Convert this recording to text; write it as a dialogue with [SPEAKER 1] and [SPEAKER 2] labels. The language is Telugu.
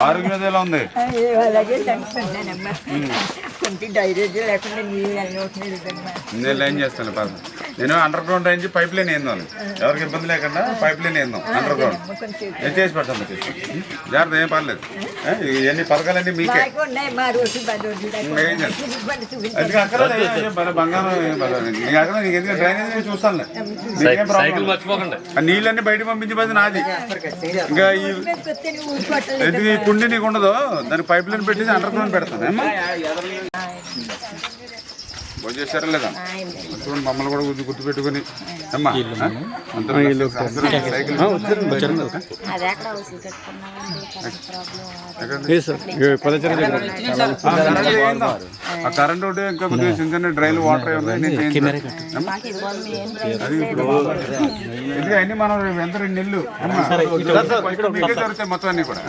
[SPEAKER 1] ఆరోగ్యం మీద ఎలా ఉంది?
[SPEAKER 2] అలాగే కనుకుంటానమ్మా. కొంచెం ధైర్యం లేకుండా నీళ్ళు అన్నీ అవుతున్నాయి.
[SPEAKER 1] నేను ఏం చేస్తాను పాప, నేను అండర్ గ్రౌండ్ నుంచి పైప్ లైన్ వేద్దాం, ఎవరికి ఇబ్బంది లేకుండా పైప్ లైన్ వేద్దాం అండర్ గ్రౌండ్. నేను చేసి పెడతాను, జాగ్రత్త, ఏం పర్లేదు. ఇవన్నీ పథకాలన్నీ మీకే. అది అక్కడ బంగారం నీకు అక్కడ నీకు ఎందుకంటే డ్రైనేజ్ చూస్తాను, నీకేం ప్రాబ్లం. ఆ నీళ్ళన్నీ బయటకు పంపించే పది నాది. ఇంకా ఈ కుండి నీకు ఉండదు, దానికి పైప్ లైన్ పెట్టేసి అండర్ గ్రౌండ్ పెడతాను. భోజనం చేశారా లేదా? చూడండి, మమ్మల్ని కూడా గుర్తు పెట్టుకుని అమ్మా ఆ కరెంట్ ఒకటి ఇంకా కొద్దిగా చిన్న డ్రైన్ వాటర్ ఉన్నాయి. అది ఎందుకు అన్ని మనం ఎంత 2 నెలలు మీకే జరుగుతాయి మొత్తం అన్ని కూడా.